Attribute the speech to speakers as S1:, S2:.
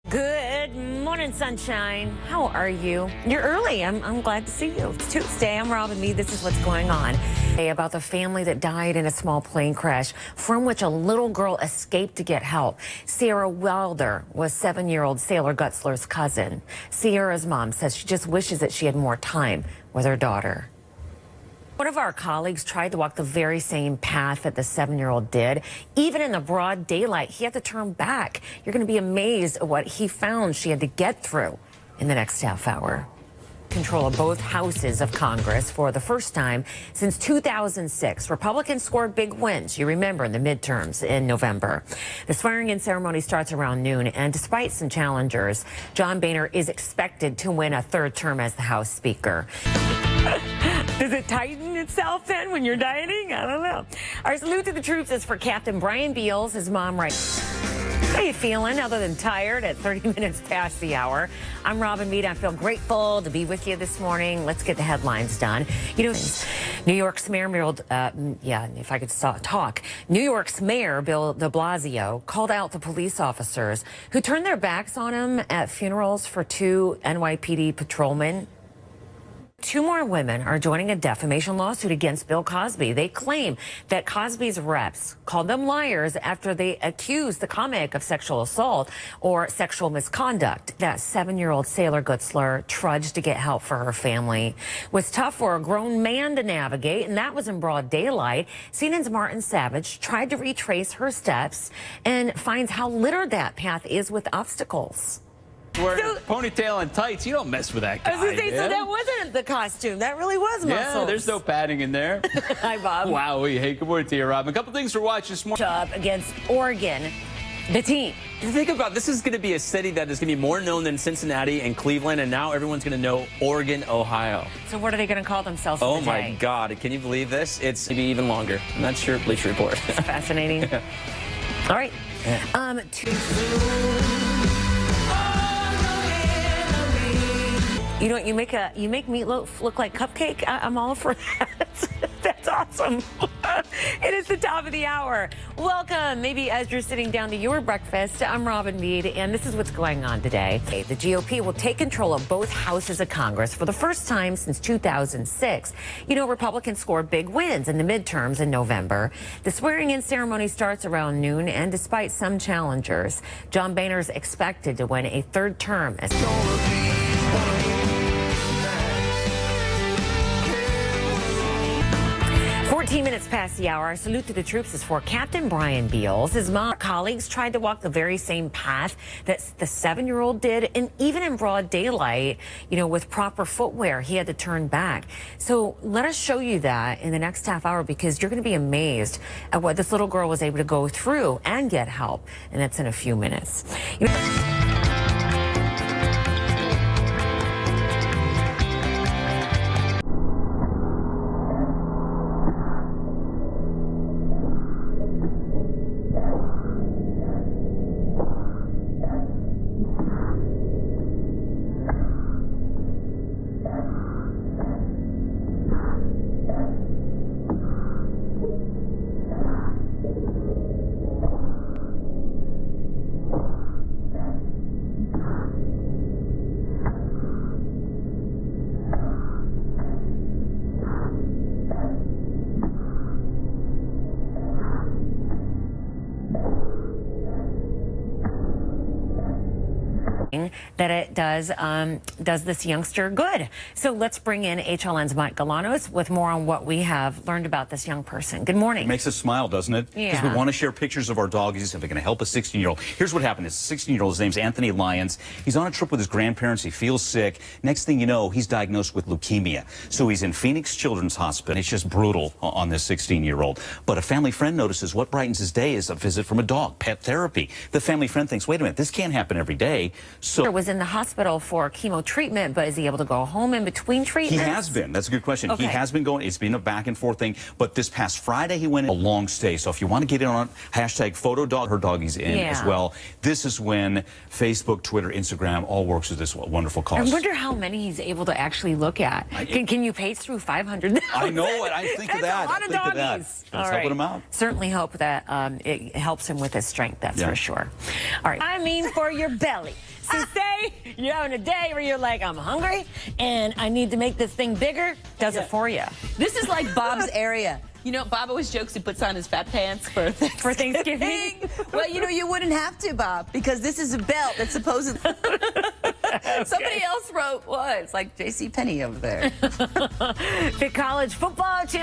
S1: Good morning, sunshine. How are you? You're early. I'm glad to see you. It's Tuesday. I'm Robin Meade. This is what's going on. About the family that died in a small plane crash from which a little girl escaped to get help. Sierra Wilder was 7-year-old Sailor Gutzler's cousin. Sierra's mom says she just wishes that she had more time with her daughter. One of our colleagues tried to walk the very same path that the 7-year-old did. Even in the broad daylight, he had to turn back. You're going to be amazed at what he found she had to get through in the next half hour. Control of both houses of Congress for the first time since 2006. Republicans scored big wins, you remember, in the midterms in November. The swearing-in ceremony starts around noon, and despite some challengers, John Boehner is expected to win a third term as the House Speaker. Does it tighten itself then when you're dieting? I don't know. Our salute to the troops is for Captain Brian Beals. His mom writes, how are you feeling other than tired at 30 minutes past the hour? I'm Robin Meade. I feel grateful to be with you this morning. Let's get the headlines done. You know, New York's Mayor, if I could talk. New York's Mayor, Bill de Blasio, called out the police officers who turned their backs on him at funerals for 2 NYPD patrolmen. 2 more women are joining a defamation lawsuit against Bill Cosby. They claim that Cosby's reps called them liars after they accused the comic of sexual assault or sexual misconduct. That 7-year-old Sailor Gutzler trudged to get help for her family. It was tough for a grown man to navigate, and that was in broad daylight. CNN's Martin Savage tried to retrace her steps and finds how littered that path is with obstacles.
S2: Wearing a ponytail and tights, you don't mess with that guy.
S1: I was going to say, so that wasn't the costume. That really was muscles.
S2: Yeah, there's no padding in there.
S1: Hi, Bob.
S2: Wow, hey, good morning to you, Robin. A couple things to watch this morning.
S1: Up against Oregon, the team.
S3: Think about this is going to be a city that is going to be more known than Cincinnati and Cleveland, and now everyone's going to know Oregon, Ohio.
S1: So what are they going to call themselves?
S3: Oh my God! Can you believe this? It's maybe even longer. I'm not sure. Bleacher Report.
S1: It's fascinating.
S3: Yeah.
S1: All right. You know, you make meatloaf look like cupcake. I'm all for that. That's awesome. It is the top of the hour. Welcome. Maybe as you're sitting down to your breakfast, I'm Robin Meade, and this is what's going on today. The GOP will take control of both houses of Congress for the first time since 2006. You know, Republicans scored big wins in the midterms in November. The swearing-in ceremony starts around noon, and despite some challengers, John Boehner is expected to win a third term as 14 minutes past the hour. Our salute to the troops is for Captain Brian Beals. His mom colleagues tried to walk the very same path that the 7-year-old did, and even in broad daylight, you know, with proper footwear, he had to turn back. So let us show you that in the next half hour, because you're going to be amazed at what this little girl was able to go through and get help, and that's in a few minutes. that it does this youngster good. So let's bring in HLN's Mike Galanos with more on what we have learned about this young person. Good morning.
S4: It makes us smile, doesn't it?
S1: Yeah.
S4: Because we want to share pictures of our doggies if they're going to help a 16-year-old. Here's what happened. This 16-year-old, his name's Anthony Lyons. He's on a trip with his grandparents. He feels sick. Next thing you know, he's diagnosed with leukemia. So he's in Phoenix Children's Hospital. It's just brutal on this 16-year-old. But a family friend notices what brightens his day is a visit from a dog, pet therapy. The family friend thinks, wait a minute, this can't happen every day. So
S1: was in the hospital for chemo treatment, but is he able to go home in between
S4: he
S1: treatments?
S4: has been. That's a good question.
S1: Okay.
S4: He has been going. It's been a back and forth thing. But this past Friday, he went in a long stay. So if you want to get in on it, hashtag photodog, her doggy's in as well. This is when Facebook, Twitter, Instagram all works with this wonderful cause.
S1: I wonder how many he's able to actually look at. Can you pace through 500?
S4: I know it. I think of that.
S1: A lot of
S4: I think of that.
S1: doggies.
S4: That's helping him out.
S1: Certainly hope that it helps him with his strength, that's for sure. All right. I mean for your belly. So say you're having a day where you're like, I'm hungry and I need to make this thing bigger. Does it for you.
S5: This is like Bob's area. You know, Bob always jokes he puts on his fat pants for Thanksgiving. Well, you know, you wouldn't have to, Bob, because this is a belt that's supposedly... Somebody else wrote, what? It's like J.C. Penney over there.
S1: The college football championship.